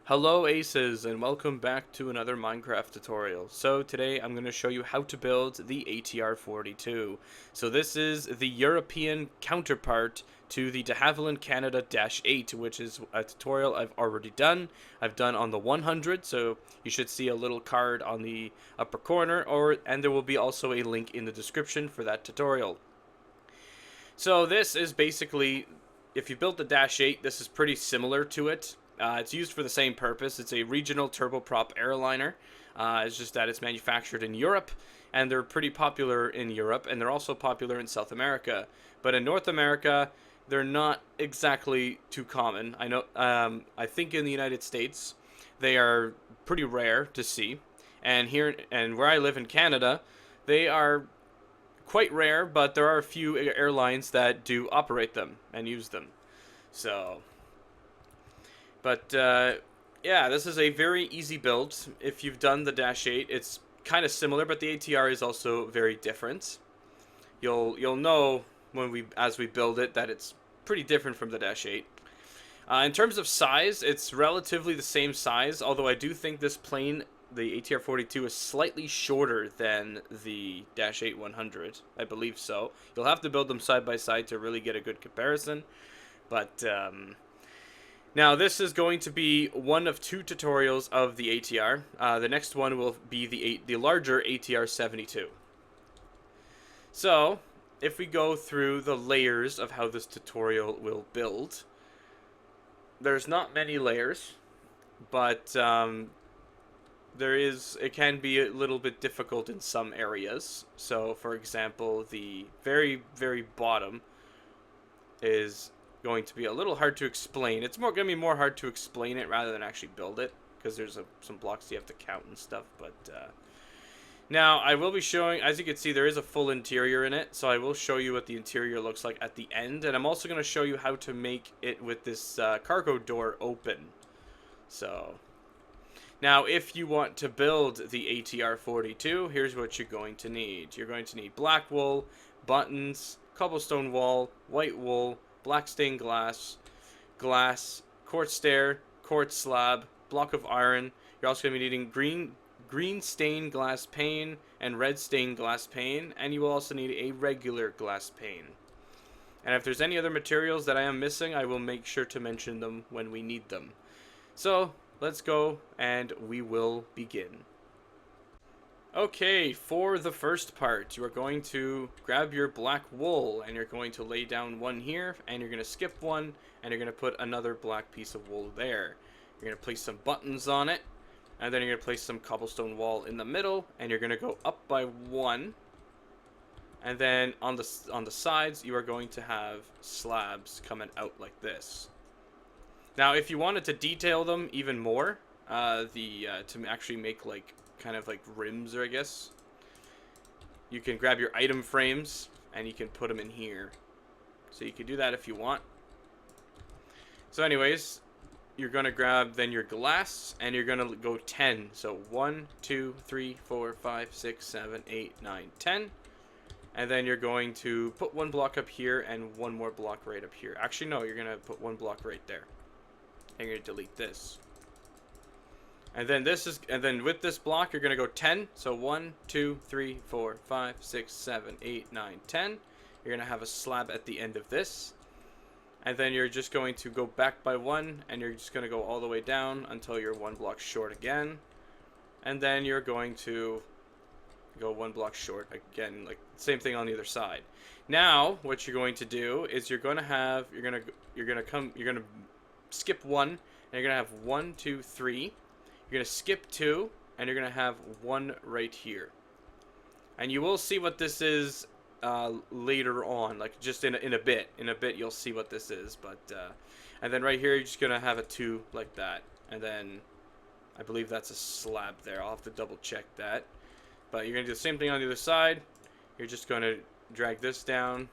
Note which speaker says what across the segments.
Speaker 1: Hello Aces and welcome back to another Minecraft tutorial. So today I'm going to show you how to build the ATR 42. So this is the European counterpart to the de Haviland Canada-8, which is a tutorial I've already done. I've done on the 100, so you should see a little card on the upper corner, and there will be also a link in the description for that tutorial. So this is basically, if you built the Dash 8, this is pretty similar to it. It's used for the same purpose. It's a regional turboprop airliner. It's just that it's manufactured in Europe, and they're pretty popular in Europe, and they're also popular in South America. But in North America, they're not exactly too common. I know. I think in the United States, they are pretty rare to see, and here and where I live in Canada, they are quite rare. But there are a few airlines that do operate them and use them. So. But yeah, this is a very easy build. If you've done the Dash 8, it's kind of similar, but the ATR is also very different. You'll know as we build it that it's pretty different from the Dash 8. In terms of size, it's relatively the same size, although I do think this plane, the ATR 42, is slightly shorter than the Dash 8 100. I believe so. You'll have to build them side by side to really get a good comparison, but now, this is going to be one of two tutorials of the ATR. The next one will be the larger ATR 72. So, if we go through the layers of how this tutorial will build, there's not many layers, but it can be a little bit difficult in some areas. So, for example, the very, very bottom is going to be a little hard to explain. It's going to be more hard to explain it rather than actually build it, because there's some blocks you have to count and stuff. But now I will be showing, as you can see, there is a full interior in it, so I will show you what the interior looks like at the end, and I'm also going to show you how to make it with this cargo door open. So now, if you want to build the ATR 42, here's what you're going to need. You're going to need black wool, buttons, cobblestone wall, white wool, black stained glass, quartz stair, quartz slab, block of iron. You're also going to be needing green stained glass pane and red stained glass pane, and you will also need a regular glass pane. And if there's any other materials that I am missing, I will make sure to mention them when we need them. So, let's go and we will begin. Okay, for the first part, you are going to grab your black wool, and you're going to lay down one here, and you're going to skip one, and you're going to put another black piece of wool there. You're going to place some buttons on it, and then you're going to place some cobblestone wall in the middle, and you're going to go up by one, and then on the sides, you are going to have slabs coming out like this. Now, if you wanted to detail them even more, to actually make kind of like rims, or I guess, you can grab your item frames and you can put them in here. So you can do that if you want. So anyways, you're going to grab then your glass, and you're going to go 10. So 1, 2, 3, 4, 5, 6, 7, 8, 9, 10. And then you're going to put one block up here and one more block right up here. Actually, no, you're going to put one block right there. And you're going to delete this. And then with this block, you're going to go 10. So 1, 2, 3, 4, 5, 6, 7, 8, 9, 10. You're going to have a slab at the end of this. And then you're just going to go back by one, and you're just going to go all the way down until you're one block short again. And then you're going to go one block short again, like same thing on the other side. Now, what you're going to do is you're going to skip one, and you're going to have 1, 2, 3. You're going to skip 2, and you're going to have 1 right here. And you will see what this is later on, like just in a bit. In a bit, you'll see what this is. But and then right here, you're just going to have a 2 like that. And then I believe that's a slab there. I'll have to double check that. But you're going to do the same thing on the other side. You're just going to drag this down.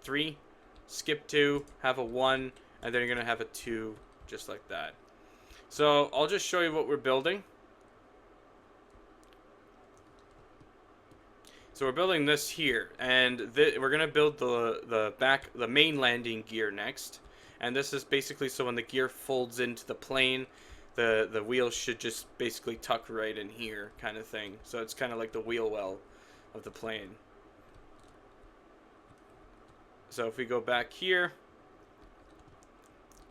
Speaker 1: 3, skip 2, have a 1, and then you're going to have a 2 just like that. So I'll just show you what we're building. So we're building this here, and we're gonna build the main landing gear next. And this is basically so when the gear folds into the plane, the wheel should just basically tuck right in here, kind of thing. So it's kind of like the wheel well of the plane. So if we go back here,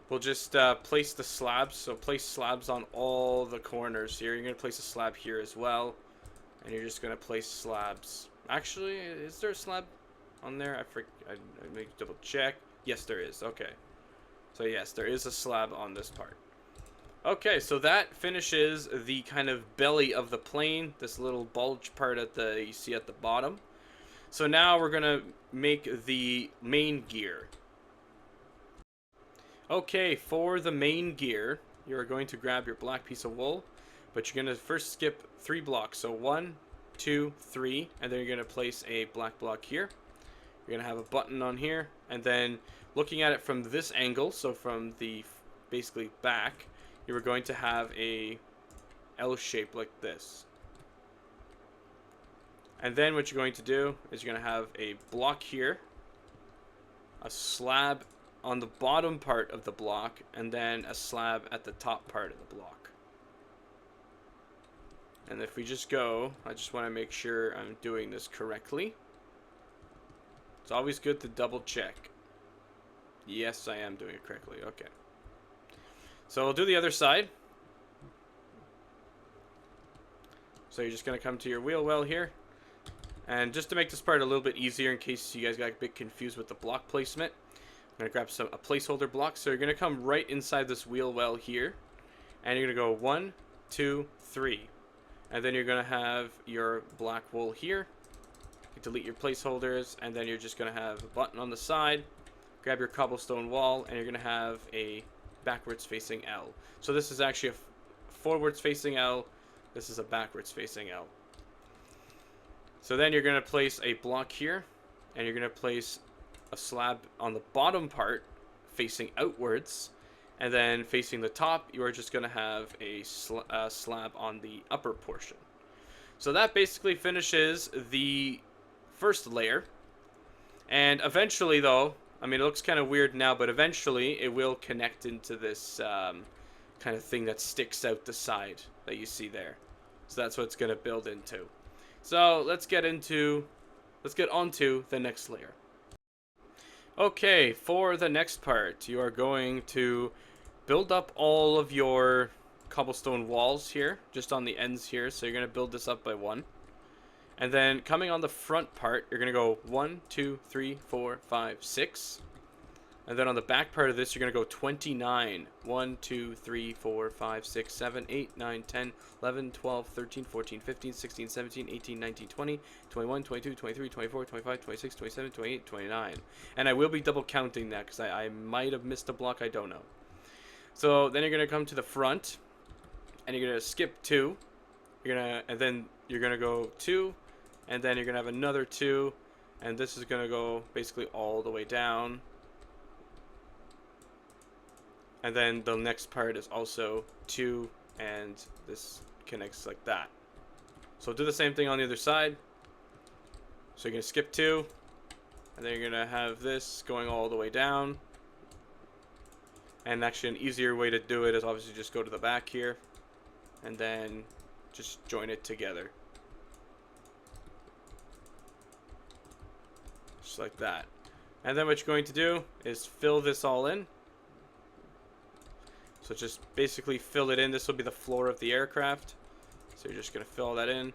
Speaker 1: we'll just place the slabs. So place slabs on all the corners here. You're going to place a slab here as well. And you're just going to place slabs. Actually, is there a slab on there? I may double check. Yes, there is. Okay. So yes, there is a slab on this part. Okay, so that finishes the kind of belly of the plane. This little bulge part you see at the bottom. So now we're going to make the main gear. Okay, for the main gear, you're going to grab your black piece of wool, but you're going to first skip 3 blocks. So 1, 2, 3, and then you're going to place a black block here. You're going to have a button on here, and then looking at it from this angle, so from the basically back, you are going to have a L shape like this. And then what you're going to do is you're going to have a block here, a slab on the bottom part of the block, and then a slab at the top part of the block. And if we just go, I just want to make sure I'm doing this correctly. It's always good to double check. Yes, I am doing it correctly. Okay. So we'll do the other side. So you're just going to come to your wheel well here. And just to make this part a little bit easier in case you guys got a bit confused with the block placement, I'm going to grab a placeholder block. So you're going to come right inside this wheel well here. And you're going to go 1, 2, 3. And then you're going to have your black wool here. You delete your placeholders. And then you're just going to have a button on the side. Grab your cobblestone wall. And you're going to have a backwards facing L. So this is actually a forwards facing L. This is a backwards facing L. So then you're going to place a block here, and you're going to place a slab on the bottom part facing outwards, and then facing the top you are just going to have a slab on the upper portion. So that basically finishes the first layer. And eventually though, I mean, it looks kind of weird now, but eventually it will connect into this kind of thing that sticks out the side that you see there. So that's what it's going to build into. So let's get onto the next layer. Okay, for the next part, you are going to build up all of your cobblestone walls here, just on the ends here. So you're going to build this up by 1. And then coming on the front part, you're going to go 1, 2, 3, 4, 5, 6. And then on the back part of this, you're going to go 29. 1, 2, 3, 4, 5, 6, 7, 8, 9, 10, 11, 12, 13, 14, 15, 16, 17, 18, 19, 20, 21, 22, 23, 24, 25, 26, 27, 28, 29. And I will be double counting that because I might have missed a block. I don't know. So then you're going to come to the front. And you're going to skip 2. And then you're going to go 2. And then you're going to have another 2. And this is going to go basically all the way down. And then the next part is also 2, and this connects like that. So do the same thing on the other side. So you're going to skip 2, and then you're going to have this going all the way down. And actually an easier way to do it is obviously just go to the back here, and then just join it together. Just like that. And then what you're going to do is fill this all in. So just basically fill it in. This will be the floor of the aircraft. So you're just going to fill that in.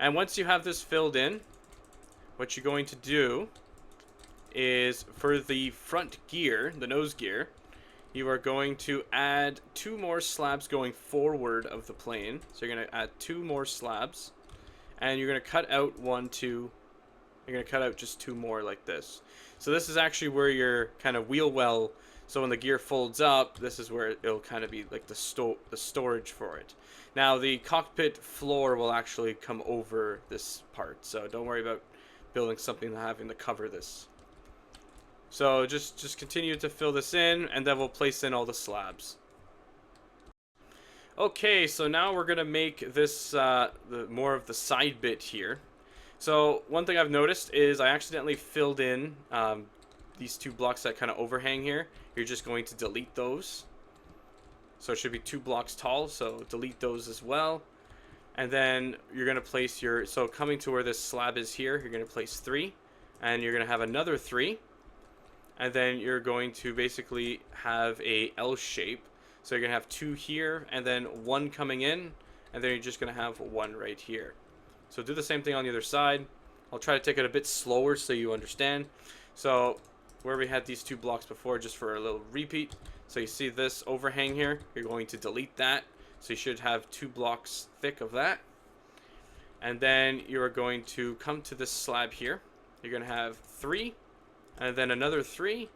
Speaker 1: And once you have this filled in, what you're going to do is for the front gear, the nose gear, you are going to add 2 more slabs going forward of the plane. So you're going to add 2 more slabs. And you're going to cut out 1, 2. You're going to cut out just 2 more like this. So this is actually where your kind of wheel well. So when the gear folds up, this is where it'll kind of be like the storage for it. Now the cockpit floor will actually come over this part, so don't worry about building something and having to cover this. So just continue to fill this in, and then we'll place in all the slabs. Okay, so now we're gonna make this more of the side bit here. So one thing I've noticed is I accidentally filled in these 2 blocks that kind of overhang here. You're just going to delete those. So it should be 2 blocks tall, so delete those as well. And then you're going to place your, so coming to where this slab is here, you're going to place 3, and you're going to have another 3, and then you're going to basically have a L shape. So you're going to have 2 here, and then 1 coming in, and then you're just going to have 1 right here. So do the same thing on the other side. I'll try to take it a bit slower so you understand. So where we had these 2 blocks before, just for a little repeat. So you see this overhang here, you're going to delete that. So you should have 2 blocks thick of that. And then you are going to come to this slab here. You're going to have 3, and then another 3.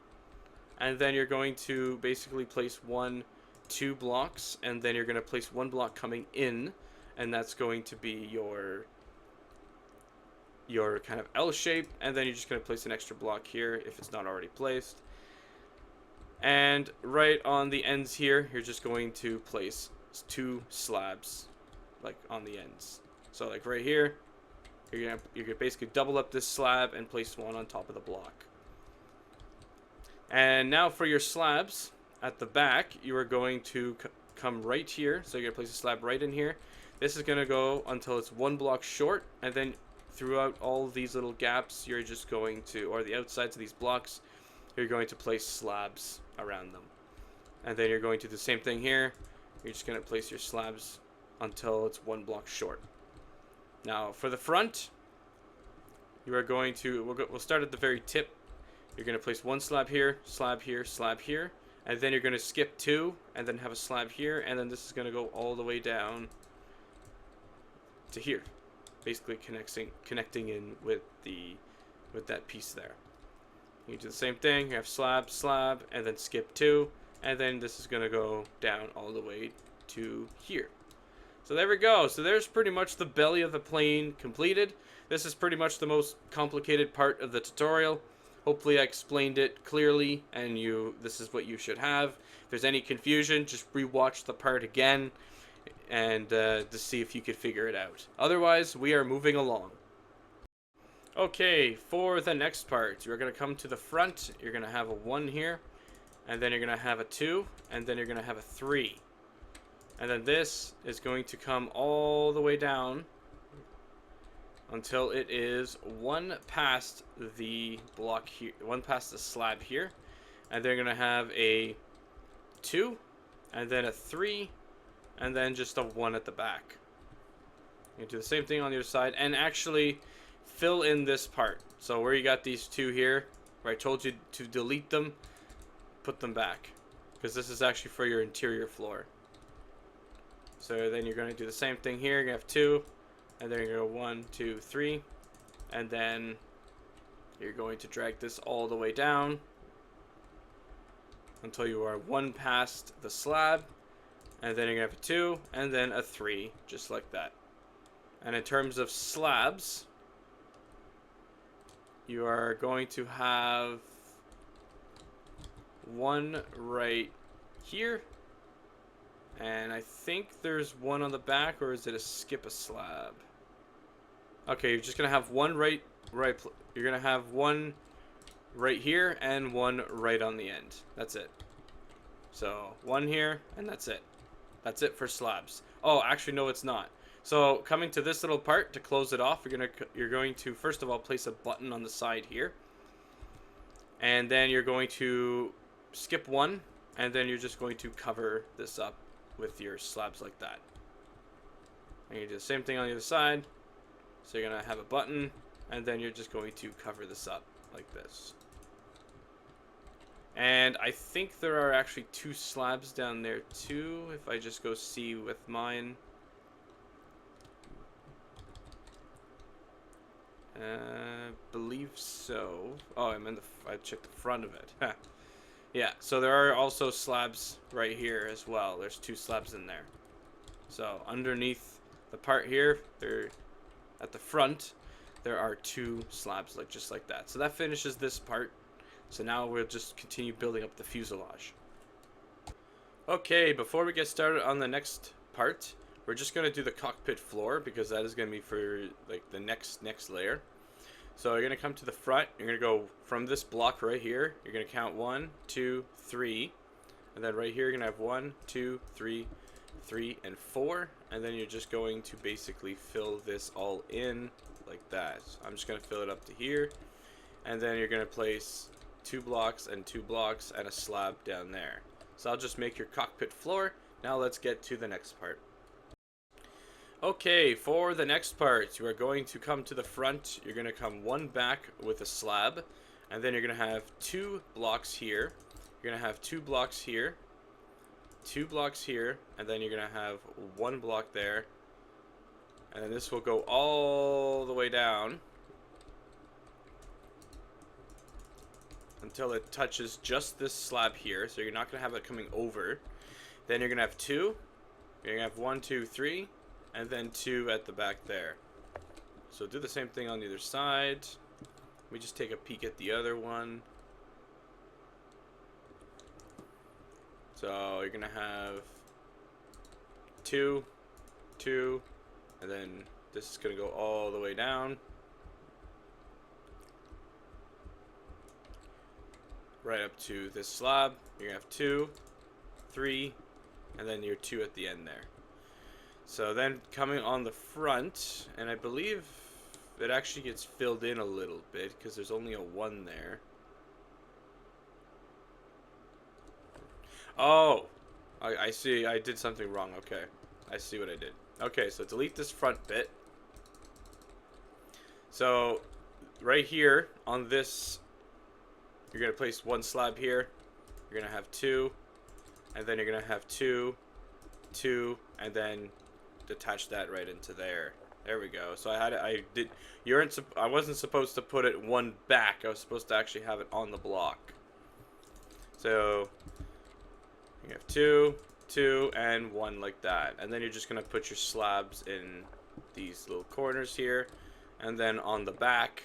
Speaker 1: And then you're going to basically place 1, 2 blocks, and then you're going to place 1 block coming in, and that's going to be your kind of L shape. And then you're just going to place an extra block here if it's not already placed. And right on the ends here, you're just going to place 2 slabs, like on the ends. So like right here, you're gonna basically double up this slab and place 1 on top of the block. And now for your slabs at the back, you are going to come right here. So you're gonna place a slab right in here. This is gonna go until it's 1 block short, and then throughout all these little gaps, you're just going to, or the outsides of these blocks, you're going to place slabs around them. And then you're going to do the same thing here. You're just going to place your slabs until it's 1 block short. Now for the front, you are going to, we'll start at the very tip. You're going to place 1 slab here, slab here, slab here, and then you're going to skip 2 and then have a slab here, and then this is going to go all the way down to here, basically connecting in with that piece there. You do the same thing. You have slab, slab, and then skip 2, and then this is going to go down all the way to here. So there we go. So there's pretty much the belly of the plane completed. This is pretty much the most complicated part of the tutorial. Hopefully I explained it clearly, and this is what you should have. If there's any confusion, just rewatch the part again and to see if you could figure it out. Otherwise, we are moving along. Okay, for the next part, you're going to come to the front. You're going to have a 1 here, and then you're going to have a 2, and then you're going to have a 3. And then this is going to come all the way down until it is 1 past the block here, 1 past the slab here. And they're going to have a 2, and then a 3, and then just a 1 at the back. You do the same thing on the other side, and actually fill in this part. So where you got these 2 here, where I told you to delete them, put them back, because this is actually for your interior floor. So then you're going to do the same thing here. You're going to have 2, and then you're going to go 1, 2, 3, and then you're going to drag this all the way down until you are 1 past the slab, and then you're going to have a 2, and then a 3, just like that. And in terms of slabs, you are going to have 1 right here, and I think there's 1 on the back, or is it a skip a slab? Okay, you're just gonna have 1 right. You're gonna have 1 right here and 1 right on the end. That's it. So 1 here, and that's it. That's it for slabs. Oh, actually no, it's not. So coming to this little part to close it off, you're going to first of all place a button on the side here, and then you're going to skip 1, and then you're just going to cover this up with your slabs like that. And you do the same thing on the other side. So you're gonna have a button, and then you're just going to cover this up like this. And I think there are actually 2 slabs down there too, if I just go see with mine. Believe so. Oh, I checked the front of it. Yeah, so there are also slabs right here as well. There's 2 slabs in there. So underneath the part here, they're at the front, there are 2 slabs just like that. So that finishes this part. So now we'll just continue building up the fuselage. Okay, before we get started on the next part, we're just going to do the cockpit floor, because that is going to be for like the next layer. So you're going to come to the front. You're going to go from this block right here. You're going to count 1, 2, 3, And then right here, you're going to have 1, 2, 3, 3, and 4. And then you're just going to basically fill this all in like that. So I'm just going to fill it up to here. And then you're going to place 2 blocks and 2 blocks and a slab down there. So I'll just make your cockpit floor. Now let's get to the next part. Okay, for the next part, you are going to come to the front. You're going to come one back with a slab. And then you're going to have 2 blocks here. You're going to have 2 blocks here. 2 blocks here. And then you're going to have 1 block there. And then this will go all the way down until it touches just this slab here. So you're not going to have it coming over. Then you're going to have 2. You're going to have 1, 2, 3. And then 2 at the back there. So do the same thing on the other side. Let me just take a peek at the other one. So you're gonna have 2, 2, and then this is gonna go all the way down. Right up to this slab. You're gonna have 2, 3, and then your 2 at the end there. So then coming on the front, and I believe it actually gets filled in a little bit because there's only a 1 there. Oh, I see. I did something wrong. Okay, I see what I did. Okay, so delete this front bit. So right here on this, you're going to place 1 slab here. You're going to have 2, and then you're going to have 2, 2, and then detach that right into there. There we go. So I wasn't supposed to put it 1 back. I was supposed to actually have it on the block. So you have 2, 2, and 1 like that. And then you're just going to put your slabs in these little corners here. And then on the back,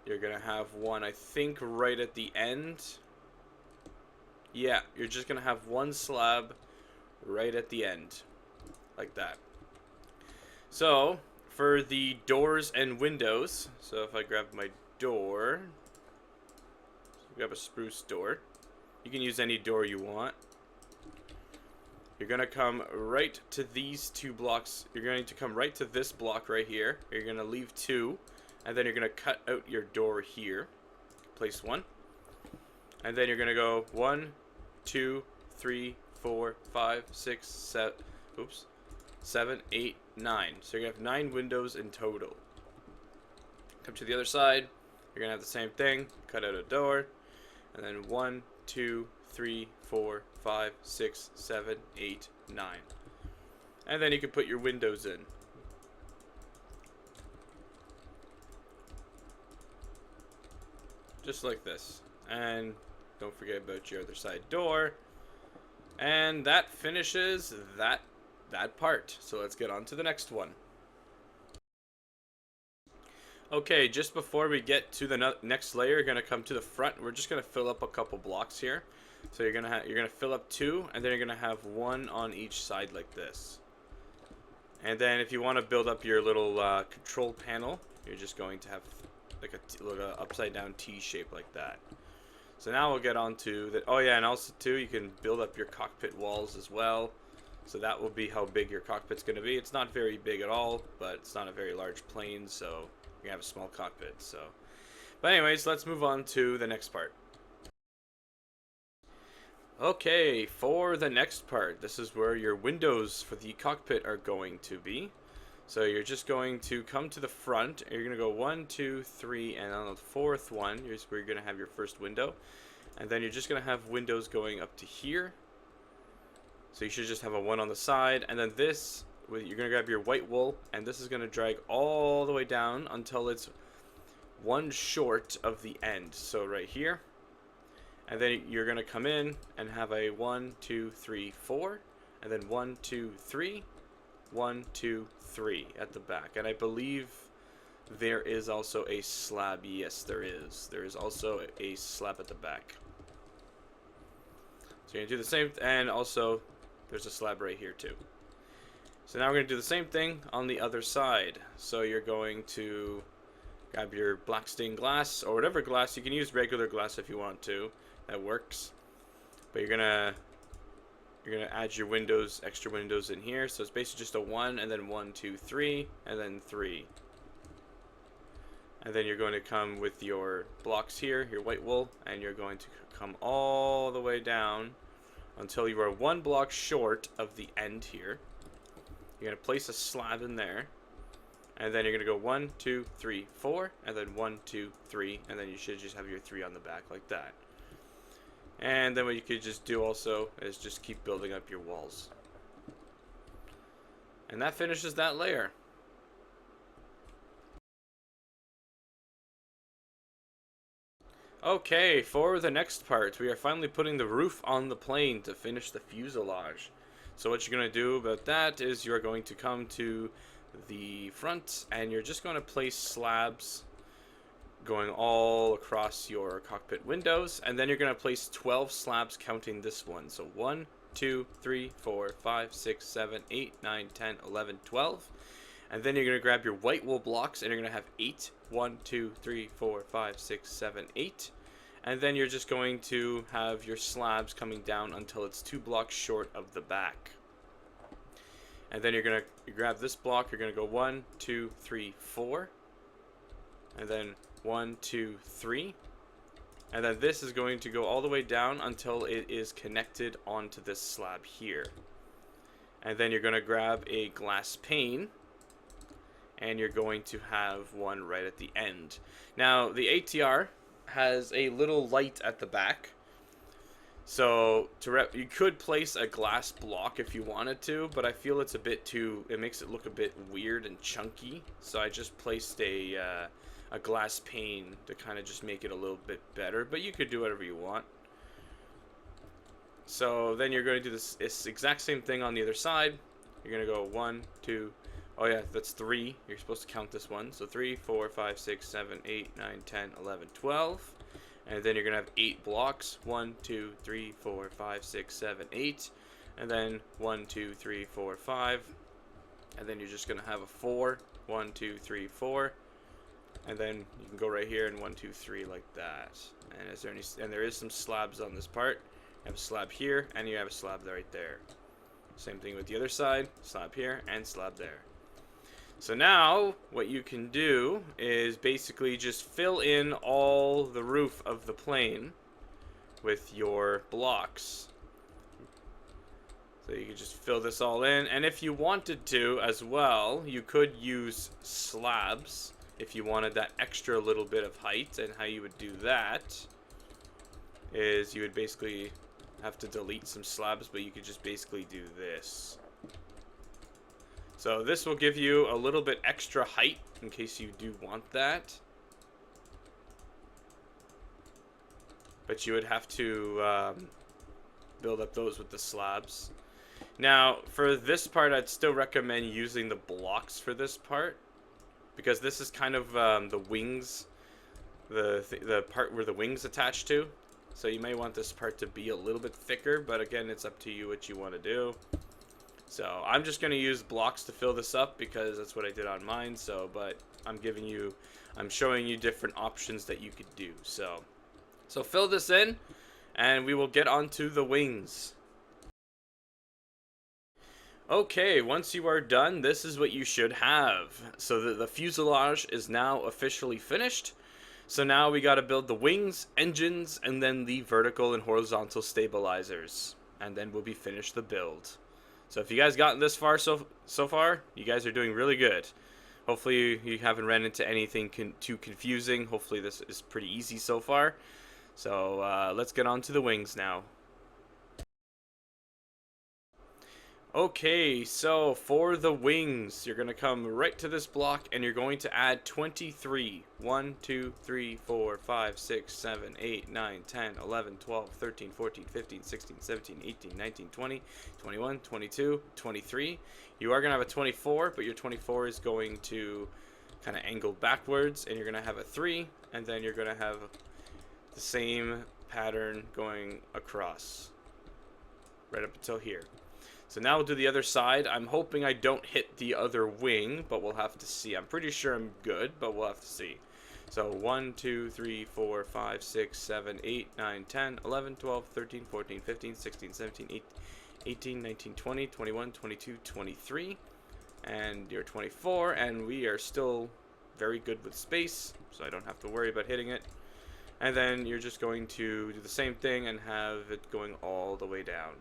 Speaker 1: you're going to have 1, I think, right at the end. Yeah, you're just going to have 1 slab right at the end. Like that. So, for the doors and windows, so if I grab my door, grab a spruce door. You can use any door you want. You're going to come right to these 2 blocks. You're going to come right to this block right here. You're going to leave 2. And then you're going to cut out your door here. Place 1. And then you're going to go 1, 2, 3, 4, 5, 6, 7. Oops. 7, 8, 9. So you're going to have 9 windows in total. Come to the other side. You're going to have the same thing. Cut out a door. And then 1, 2, 3, 4, 5, 6, 7, 8, 9. And then you can put your windows in. Just like this. And don't forget about your other side door. And that finishes that part. So let's get on to the next one. Okay, just before we get to the next layer, you're gonna come to the front. We're just gonna fill up a couple blocks here. So you're gonna fill up 2, and then you're gonna have 1 on each side like this. And then if you want to build up your little control panel, you're just going to have like a upside down T shape like that. So now we'll get on to the. Oh yeah, and also too, you can build up your cockpit walls as well. So that will be how big your cockpit's going to be. It's not very big at all, but it's not a very large plane, so you have a small cockpit. So, but anyways, let's move on to the next part. Okay, for the next part, this is where your windows for the cockpit are going to be. So you're just going to come to the front. You're going to go 1, 2, 3, and on the 4th one, here's where you're going to have your first window. And then you're just going to have windows going up to here. So you should just have a 1 on the side, and then this, you're going to grab your white wool, and this is going to drag all the way down until it's 1 short of the end. So right here, and then you're going to come in and have a 1, 2, 3, 4, and then 1, 2, 3, 1, 2, 3 at the back. And I believe there is also a slab. Yes, there is. There is also a slab at the back. So you're going to do the same, and also there's a slab right here too. So now we're going to do the same thing on the other side. So you're going to grab your black stained glass, or whatever glass. You can use regular glass if you want to. That works. But you're gonna add your windows, extra windows in here. So it's basically just a 1 and then 1, 2, 3, and then 3. And then you're going to come with your blocks here, your white wool, and you're going to come all the way down until you are 1 block short of the end here. You're going to place a slab in there, and then you're going to go 1, 2, 3, 4, and then 1, 2, 3, and then you should just have your 3 on the back like that. And then what you could just do also is just keep building up your walls. And that finishes that layer. Okay, for the next part, we are finally putting the roof on the plane to finish the fuselage. So what you're going to do about that is you're going to come to the front and you're just going to place slabs going all across your cockpit windows, and then you're going to place 12 slabs counting this one. So 1, 2, 3, 4, 5, 6, 7, 8, 9, 10, 11, 12. And then you're going to grab your white wool blocks and you're going to have 8. 1, 2, 3, 4, 5, 6, 7, 8. And then you're just going to have your slabs coming down until it's 2 blocks short of the back. And then you're going to grab this block, you're going to go 1, 2, 3, 4. And then 1, 2, 3. And then this is going to go all the way down until it is connected onto this slab here. And then you're going to grab a glass pane, and you're going to have one right at the end. Now, the ATR has a little light at the back. So you could place a glass block if you wanted to, but I feel it's a bit too, it makes it look a bit weird and chunky. So I just placed a glass pane to kind of just make it a little bit better, but you could do whatever you want. So then you're going to do this exact same thing on the other side. You're going to go 1, 2, oh yeah, that's 3. You're supposed to count this one. So 3, 4, 5, 6, 7, 8, 9, 10, 11, 12. And then you're going to have 8 blocks. 1, 2, 3, 4, 5, 6, 7, 8. And then 1, 2, 3, 4, 5. And then you're just going to have a 4. 1, 2, 3, 4. And then you can go right here and 1, 2, 3 like that. And there is some slabs on this part. You have a slab here and you have a slab right there. Same thing with the other side. Slab here and slab there. So now what you can do is basically just fill in all the roof of the plane with your blocks. So you can just fill this all in, and if you wanted to as well, you could use slabs if you wanted that extra little bit of height. And how you would do that is you would basically have to delete some slabs, but you could just basically do this. So this will give you a little bit extra height in case you do want that. But you would have to build up those with the slabs. Now, for this part, I'd still recommend using the blocks for this part, because this is kind of the wings, the part where the wings attach to. So you may want this part to be a little bit thicker, but again, it's up to you what you want to do. So I'm just going to use blocks to fill this up because that's what I did on mine. So, but I'm showing you different options that you could do. So fill this in and we will get onto the wings. Okay, once you are done, this is what you should have. So the fuselage is now officially finished. So now we got to build the wings, engines, and then the vertical and horizontal stabilizers. And then we'll be finished the build. So if you guys gotten this far so far, you guys are doing really good. Hopefully you haven't ran into anything too confusing. Hopefully this is pretty easy so far. So let's get on to the wings now. Okay, so for the wings, you're going to come right to this block and you're going to add 23. 1, 2, 3, 4, 5, 6, 7, 8, 9, 10, 11, 12, 13, 14, 15, 16, 17, 18, 19, 20, 21, 22, 23. You are going to have a 24, but your 24 is going to kind of angle backwards, and you're going to have a 3, and then you're going to have the same pattern going across right up until here. So now we'll do the other side. I'm hoping I don't hit the other wing, but we'll have to see. I'm pretty sure I'm good, but we'll have to see. So 1, 2, 3, 4, 5, 6, 7, 8, 9, 10, 11, 12, 13, 14, 15, 16, 17, 18, 19, 20, 21, 22, 23, and you're 24, and we are still very good with space, so I don't have to worry about hitting it. And then you're just going to do the same thing and have it going all the way down.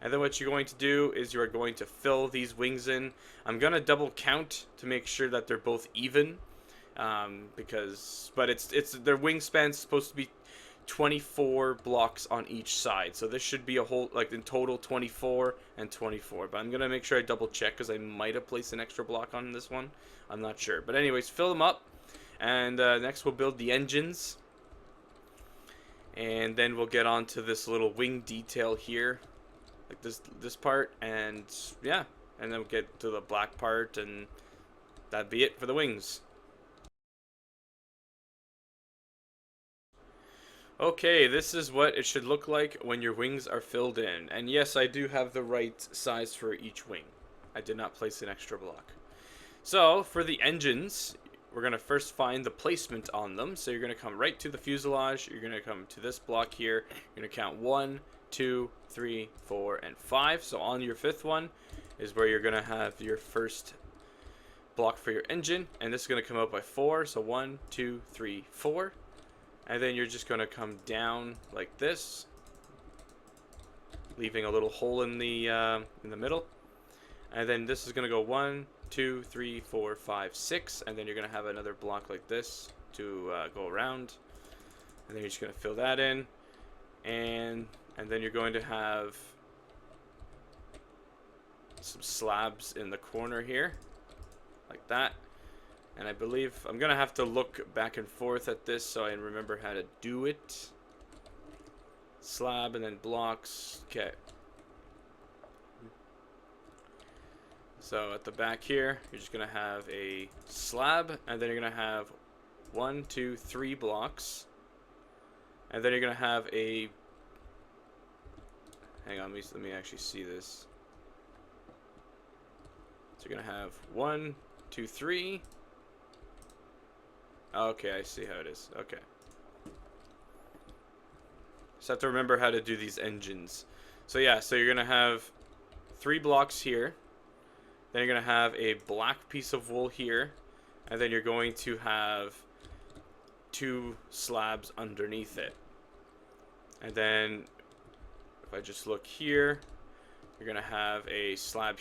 Speaker 1: And then what you're going to do is you are going to fill these wings in. I'm going to double count to make sure that they're both even. But their wingspan's supposed to be 24 blocks on each side. So this should be a whole, like in total 24 and 24. But I'm going to make sure I double check because I might have placed an extra block on this one. I'm not sure. But anyways, fill them up. And next we'll build the engines. And then we'll get on to this little wing detail here. Like this part, and yeah, and then we'll get to the black part, and that'd be it for the wings. Okay, this is what it should look like when your wings are filled in. And yes, I do have the right size for each wing. I did not place an extra block. So for the engines, we're going to first find the placement on them. So you're going to come right to the fuselage. You're going to come to this block here. You're going to count 1, 2, 3, 4, and 5. So on your fifth one is where you're going to have your first block for your engine. And this is going to come out by 4. So 1, 2, 3, 4. And then you're just going to come down like this, leaving a little hole in the middle. And then this is going to go 1, 2, 3, 4, 5, 6. And then you're going to have another block like this to go around. And then you're just going to fill that in. And then you're going to have some slabs in the corner here, like that. And I believe I'm going to have to look back and forth at this so I remember how to do it. Slab and then blocks. Okay. So at the back here, you're just going to have a slab, and then you're going to have 1, 2, 3 blocks. And then you're going to have a... Hang on, let me actually see this. So you're going to have 1, 2, 3... Okay, I see how it is. Okay. Just have to remember how to do these engines. So yeah, so you're going to have 3 blocks here. Then you're going to have a black piece of wool here. And then you're going to have 2 slabs underneath it. And then, if I just look here, you're going to have a slab,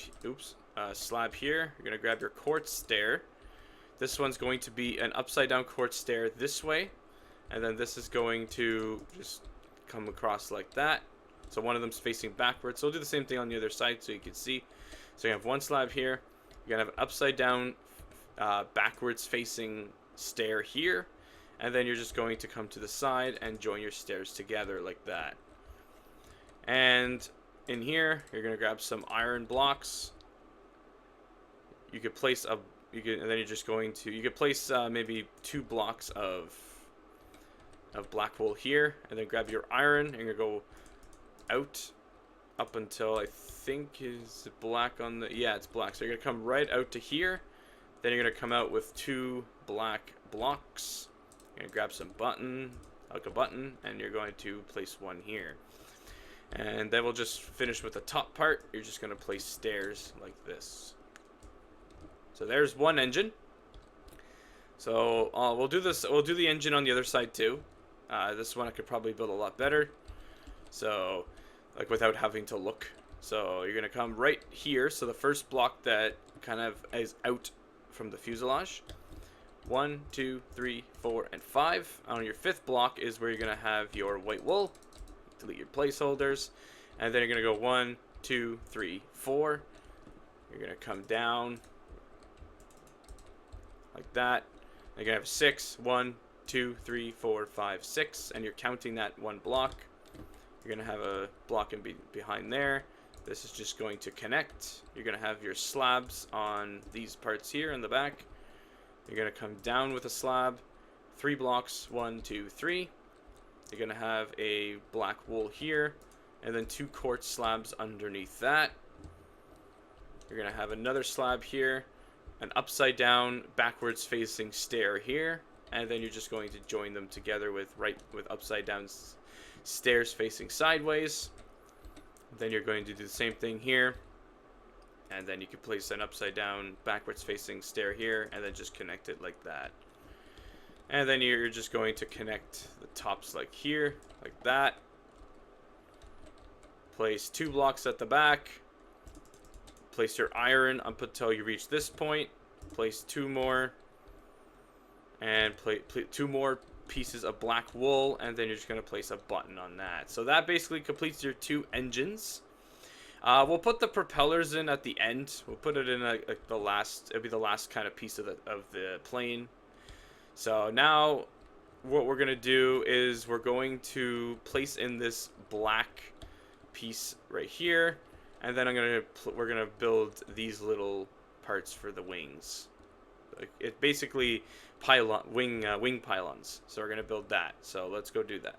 Speaker 1: slab here. You're going to grab your quartz stair. This one's going to be an upside down quartz stair this way, and then this is going to just come across like that. So one of them's facing backwards. So we'll do the same thing on the other side so you can see. So you have one slab here. You're gonna have an upside down, backwards facing stair here, and then you're just going to come to the side and join your stairs together like that. And in here, you're gonna grab some iron blocks. You could place a and then you're just going to, you could place maybe 2 blocks of black wool here, and then grab your iron, and you're gonna go out up until I think is it black on the, yeah, it's black. So you're gonna come right out to here, then you're gonna come out with 2 black blocks. You're gonna grab some button, like a button, and you're going to place 1 here. And then we'll just finish with the top part. You're just gonna place stairs like this. So there's one engine. So we'll do this. We'll do the engine on the other side too. This one I could probably build a lot better. So, like without having to look. So you're gonna come right here. So the first block that kind of is out from the fuselage. 1, 2, 3, 4, and 5. On your 5th block is where you're gonna have your white wool. Delete your placeholders, and then you're gonna go 1, 2, 3, 4. You're gonna come down like that. You're gonna have 6, 1, 2, 3, 4, 5, 6, and you're counting that 1 block. You're gonna have a block behind there. This is just going to connect. You're gonna have your slabs on these parts here in the back. You're gonna come down with a slab, 3 blocks, 1, 2, 3. You're gonna have a black wool here, and then 2 quartz slabs underneath that. You're gonna have another slab here, an upside down backwards facing stair here, and then you're just going to join them together with upside down stairs facing sideways. Then you're going to do the same thing here, and then you can place an upside down backwards facing stair here, and then just connect it like that. And then you're just going to connect the tops like here, like that. Place 2 blocks at the back. Place your iron up until you reach this point. Place 2 more. And place 2 more pieces of black wool. And then you're just going to place a button on that. So that basically completes your 2 engines. We'll put the propellers in at the end. We'll put it in like the last. It'll be the last kind of piece of the plane. So now what we're going to do is we're going to place in this black piece right here, and then we're gonna build these little parts for the wings. It basically wing pylons. So we're gonna build that. So let's go do that.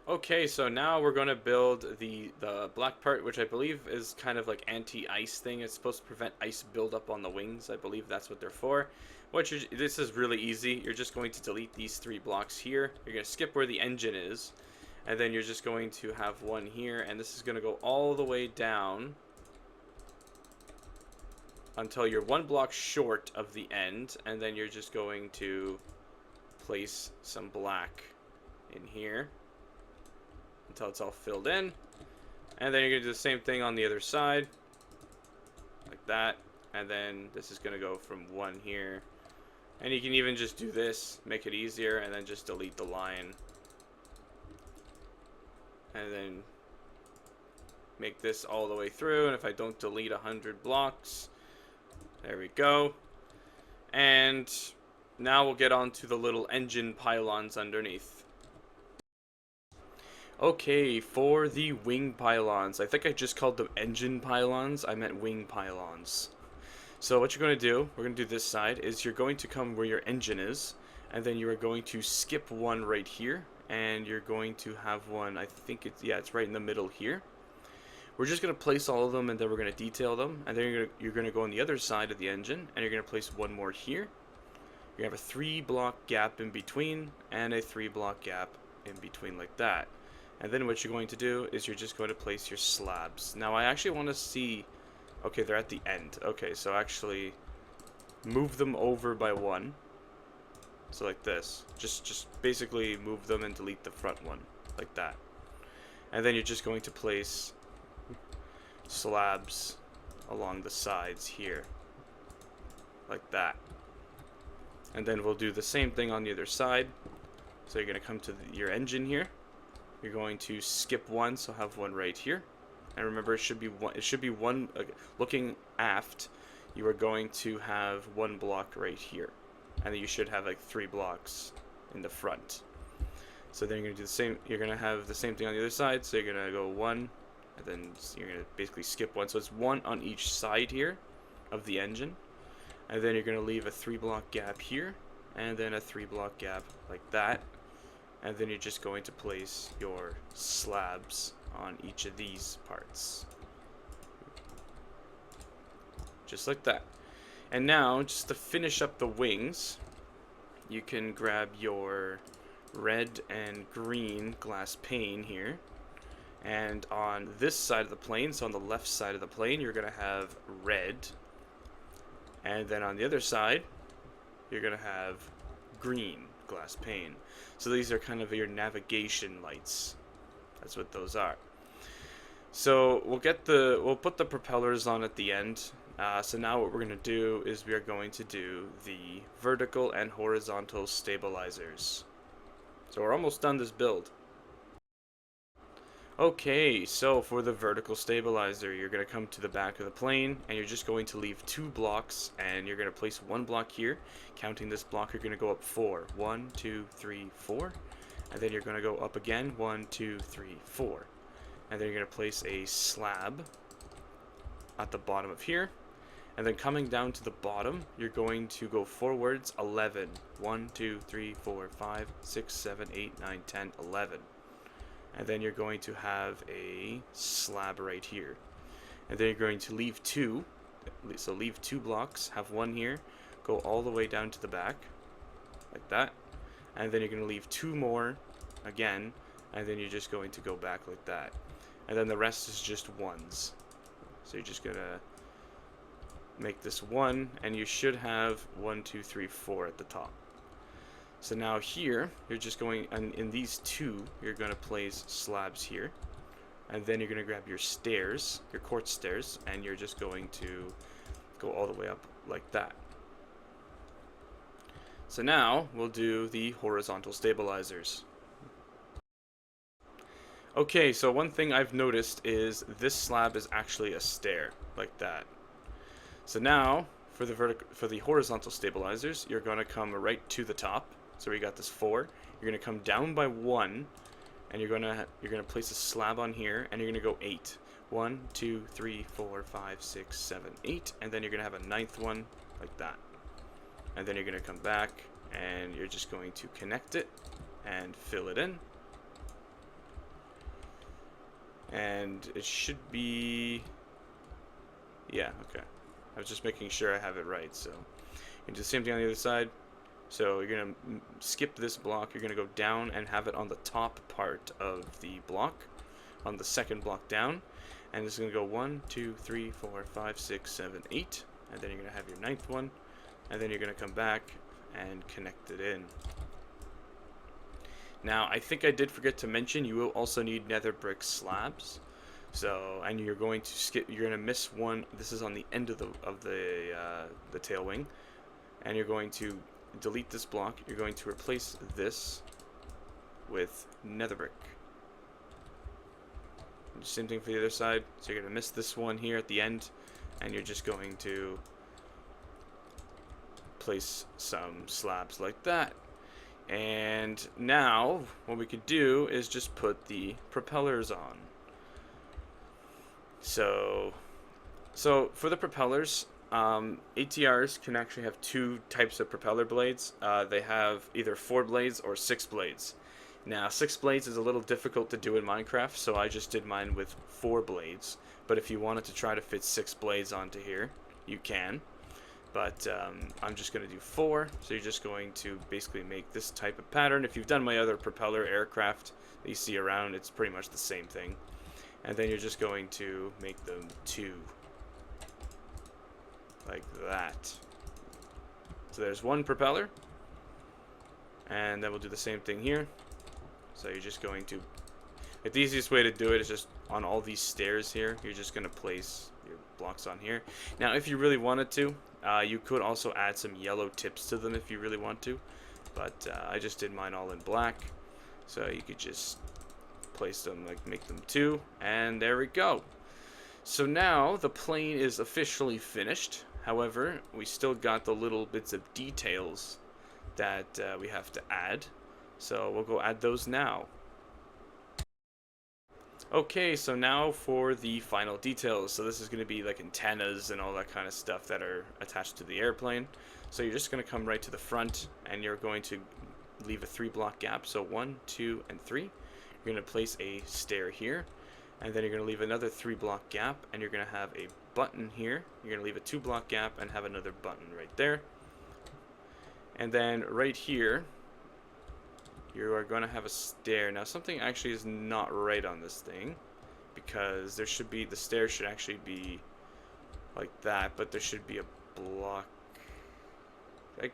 Speaker 1: Okay, so now we're gonna build the black part, which I believe is kind of like anti-ice thing. It's supposed to prevent ice buildup on the wings. I believe that's what they're for. This is really easy. You're just going to delete these 3 blocks here. You're gonna skip where the engine is. And then you're just going to have one here, and this is going to go all the way down until you're 1 block short of the end, and then you're just going to place some black in here until it's all filled in. And then you're going to do the same thing on the other side, like that. And then this is going to go from 1 here. And you can even just do this, make it easier, and then just delete the line. And then make this all the way through, and if I don't delete 100 blocks, there we go. And now we'll get on to the little engine pylons underneath. Okay, for the wing pylons, I think I just called them engine pylons. I meant wing pylons. So what you're going to do, we're going to do this side, is you're going to come where your engine is, and then you are going to skip 1 right here. And you're going to have one, I think it's right in the middle here. We're just going to place all of them, and then we're going to detail them. And then you're going to go on the other side of the engine, and you're going to place 1 more here. You're going to have a 3 block gap in between, and a 3 block gap in between like that. And then what you're going to do is you're just going to place your slabs. Now I actually want to see, okay, they're at the end. Okay, so actually move them over by 1. So like this, just basically move them and delete the front one, like that. And then you're just going to place slabs along the sides here, like that. And then we'll do the same thing on the other side. So you're going to come to your engine here. You're going to skip 1, so have 1 right here. And remember, it should be one looking aft. You are going to have 1 block right here. And then you should have like 3 blocks in the front. So then you're going to do the same. You're going to have the same thing on the other side. So you're going to go 1, and then you're going to basically skip 1. So it's 1 on each side here of the engine. And then you're going to leave a 3 block gap here, and then a 3 block gap like that. And then you're just going to place your slabs on each of these parts. Just like that. And now, just to finish up the wings, you can grab your red and green glass pane here. And on this side of the plane, so on the left side of the plane, you're going to have red. And then on the other side, you're going to have green glass pane. So these are kind of your navigation lights. That's what those are. So we'll put the propellers on at the end. So now what we're going to do is we are going to do the vertical and horizontal stabilizers. So we're almost done this build. Okay, so for the vertical stabilizer, you're going to come to the back of the plane, and you're just going to leave 2 blocks, and you're going to place 1 block here. Counting this block, you're going to go up 4. 1, 2, 3, 4. And then you're going to go up again. 1, 2, 3, 4. And then you're going to place a slab at the bottom of here. And then coming down to the bottom, you're going to go forwards 11. 1, 2, 3, 4, 5, 6, 7, 8, 9, 10, 11. And then you're going to have a slab right here. And then you're going to leave 2. so leave 2 blocks, have one here, go all the way down to the back, like that, and then you're going to leave 2 more again, and then you're just going to go back like that, and then the rest is just ones. So you're just going to make this 1, and you should have 1, 2, 3, 4 at the top. So now here, you're just going, and in these 2, you're going to place slabs here. And then you're going to grab your stairs, your quartz stairs, and you're just going to go all the way up like that. So now, we'll do the horizontal stabilizers. Okay, so one thing I've noticed is this slab is actually a stair, like that. So now, for the horizontal stabilizers, you're going to come right to the top. So we got this 4. You're going to come down by 1, and you're gonna place a slab on here, and you're gonna go 8. 1, 2, 3, 4, 5, 6, 7, 8, and then you're gonna have a 9th one like that. And then you're gonna come back, and you're just going to connect it and fill it in. And it should be, yeah, okay. I was just making sure I have it right. So you can do the same thing on the other side. So you're going to skip this block, you're going to go down and have it on the top part of the block, on the second block down, and it's going to go 1, 2, 3, 4, 5, 6, 7, 8, and then you're going to have your 9th one, and then you're going to come back and connect it in. Now, I think I did forget to mention, you will also need nether brick slabs. So, and you're going to you're going to miss one. This is on the end of the tail wing, and you're going to delete this block. You're going to replace this with nether brick. Same thing for the other side. So you're going to miss this one here at the end, and you're just going to place some slabs like that. And now what we could do is just put the propellers on. So for the propellers, ATRs can actually have 2 types of propeller blades. They have either 4 blades or 6 blades. Now 6 blades is a little difficult to do in Minecraft, so I just did mine with 4 blades. But if you wanted to try to fit 6 blades onto here, you can. But I'm just going to do 4, so you're just going to basically make this type of pattern. If you've done my other propeller aircraft that you see around, it's pretty much the same thing. And then you're just going to make them 2. Like that. So there's 1 propeller. And then we'll do the same thing here. So you're just going to... the easiest way to do it is just on all these stairs here. You're just going to place your blocks on here. Now, if you really wanted to, you could also add some yellow tips to them if you really want to. But I just did mine all in black. So you could just place them, like make them 2. And there we go. So now the plane is officially finished. However, we still got the little bits of details that we have to add. So we'll go add those now. Okay, so now for the final details. So this is going to be like antennas and all that kind of stuff that are attached to the airplane. So you're just going to come right to the front, and you're going to leave a 3-block gap. So 1, 2, and 3. You're going to place a stair here. And then you're going to leave another 3-block gap, and you're going to have a button here. You're going to leave a 2-block gap and have another button right there. And then right here, you are going to have a stair. Now something actually is not right on this thing, because there should be, the stair should actually be like that, but there should be a block.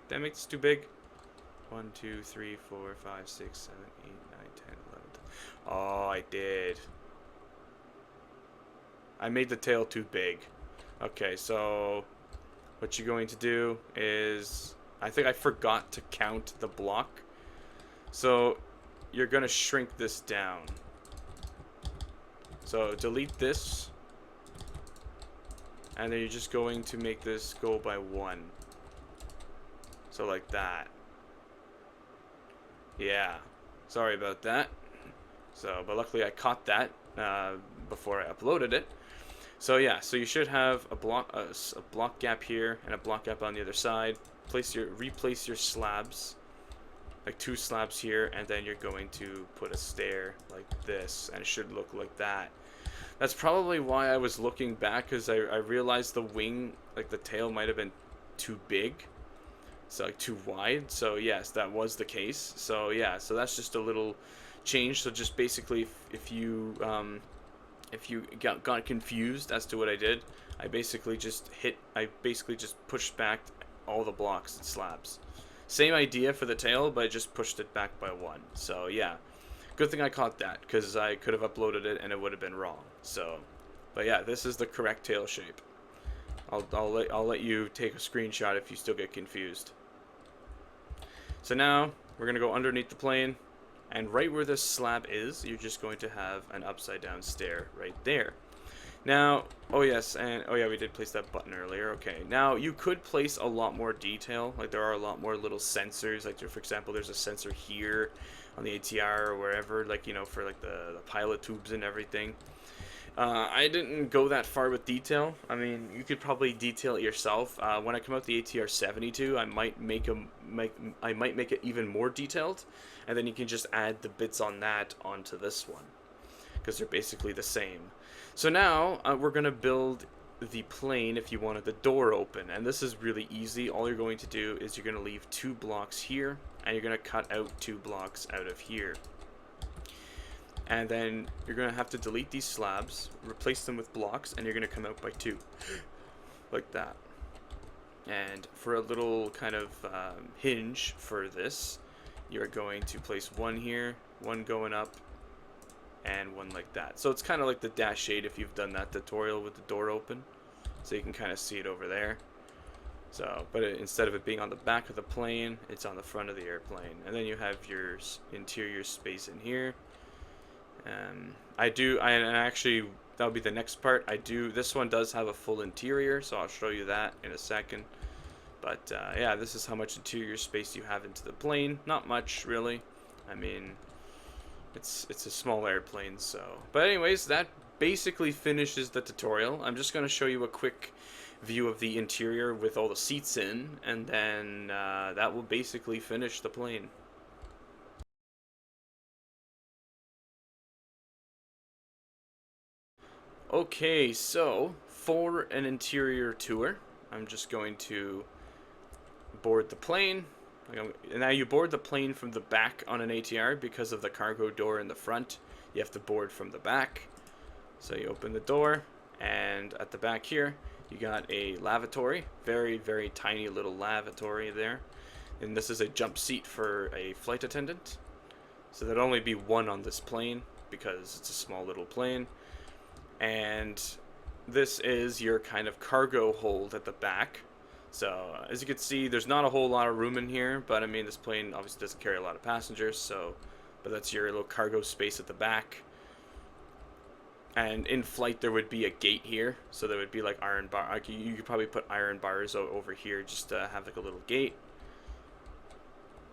Speaker 1: That makes it too big. 1, 2, 3, 4, 5, 6, 7, 8, 9, 10, 11. Oh, I did. I made the tail too big. Okay, so what you're going to do is, I think I forgot to count the block. So you're going to shrink this down. So delete this. And then you're just going to make this go by 1. So like that. Yeah. Sorry about that. So, but luckily I caught that before I uploaded it. So yeah, so you should have a block gap here and a block gap on the other side. Replace your slabs, like 2 slabs here, and then you're going to put a stair like this, and it should look like that. That's probably why I was looking back, because I realized the wing, like the tail, might have been too big. So like too wide. So yes, that was the case. So yeah, so that's just a little change. So just basically, if you got confused as to what I did, I basically just pushed back all the blocks and slabs. Same idea for the tail, but I just pushed it back by one. So yeah, good thing I caught that, because I could have uploaded it and it would have been wrong. So, but yeah, this is the correct tail shape. I'll let you take a screenshot if you still get confused. So now we're gonna go underneath the plane, and right where this slab is, you're just going to have an upside down stair right there. Now, oh yes, and oh yeah, we did place that button earlier. Okay, now you could place a lot more detail. Like there are a lot more little sensors. Like for example, there's a sensor here on the ATR or wherever, like, you know, for like the pilot tubes and everything. I didn't go that far with detail. I mean, you could probably detail it yourself. When I come out the ATR 72, I might make it even more detailed, and then you can just add the bits on that onto this one, because they're basically the same. So now we're gonna build the plane if you wanted the door open, and this is really easy. All you're going to do is you're gonna leave 2 blocks here, and you're gonna cut out 2 blocks out of here. And then you're going to have to delete these slabs, replace them with blocks, and you're going to come out by 2. Like that. And for a little kind of hinge for this, you're going to place 1 here, 1 going up, and 1 like that. So it's kind of like the Dash 8 if you've done that tutorial with the door open. So you can kind of see it over there. So, but instead of it being on the back of the plane, it's on the front of the airplane. And then you have your interior space in here. And actually, that'll be the next part. This one does have a full interior, so I'll show you that in a second. But yeah, this is how much interior space you have into the plane. Not much, really. I mean, it's a small airplane, so. But anyways, that basically finishes the tutorial. I'm just going to show you a quick view of the interior with all the seats in, and then that will basically finish the plane. Okay, so for an interior tour, I'm just going to board the plane. Now you board the plane from the back on an ATR because of the cargo door in the front. You have to board from the back. So you open the door, and at the back here, you got a lavatory. Very, very tiny little lavatory there. And this is a jump seat for a flight attendant. So there'd only be 1 on this plane because it's a small little plane. And this is your kind of cargo hold at the back. So as you can see, there's not a whole lot of room in here, but I mean, this plane obviously doesn't carry a lot of passengers, so, but that's your little cargo space at the back. And in flight there would be a gate here, so there would be like iron bar. Like you could probably put iron bars over here just to have like a little gate.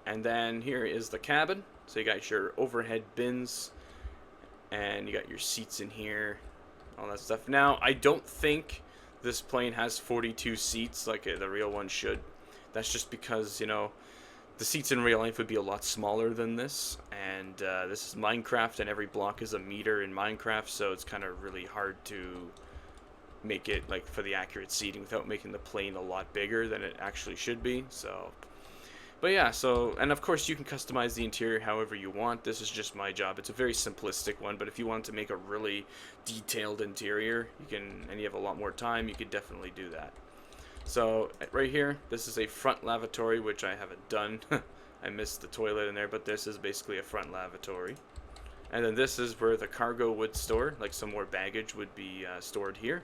Speaker 1: And then here is the cabin. So you got your overhead bins, and you got your seats in here, all that stuff. Now, I don't think this plane has 42 seats like the real one should. That's just because, you know, the seats in real life would be a lot smaller than this, and this is Minecraft, and every block is a meter in Minecraft, so it's kind of really hard to make it like for the accurate seating without making the plane a lot bigger than it actually should be. So, but yeah, so, and of course you can customize the interior however you want. This is just my job. It's a very simplistic one, but if you want to make a really detailed interior, you can, and you have a lot more time, you could definitely do that. So right here, this is a front lavatory, which I haven't done. I missed the toilet in there, but this is basically a front lavatory. And then this is where the cargo would store, like some more baggage would be stored here.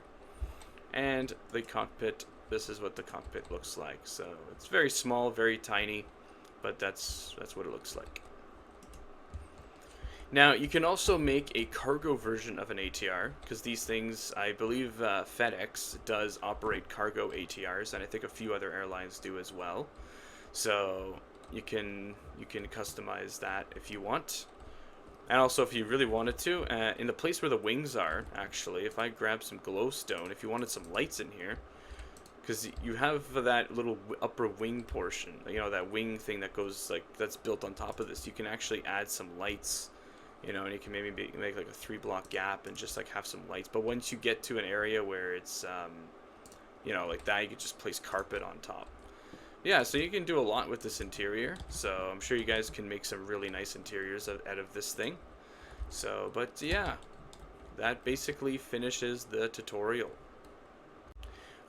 Speaker 1: And the cockpit, this is what the cockpit looks like. So it's very small, very tiny, but that's what it looks like. Now, you can also make a cargo version of an ATR, because these things, I believe FedEx does operate cargo ATRs, and I think a few other airlines do as well. So you can customize that if you want. And also, if you really wanted to, in the place where the wings are, actually, if I grab some glowstone, if you wanted some lights in here, because you have that little upper wing portion, you know, that wing thing that goes, like, that's built on top of this, you can actually add some lights you know, and you can maybe make like a 3-block gap and just like have some lights. But once you get to an area where it's, you know, like that, you could just place carpet on top. Yeah, so you can do a lot with this interior. So I'm sure you guys can make some really nice interiors out of this thing. So, but yeah, that basically finishes the tutorial.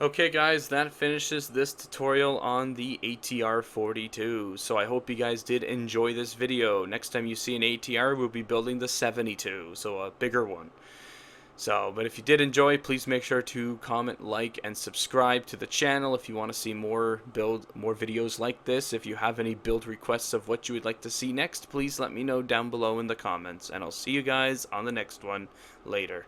Speaker 1: Okay guys, that finishes this tutorial on the ATR 42. So I hope you guys did enjoy this video. Next time you see an ATR, we'll be building the 72, so a bigger one. So, but if you did enjoy, please make sure to comment, like, and subscribe to the channel if you want to see more videos like this. If you have any build requests of what you would like to see next, please let me know down below in the comments, and I'll see you guys on the next one later.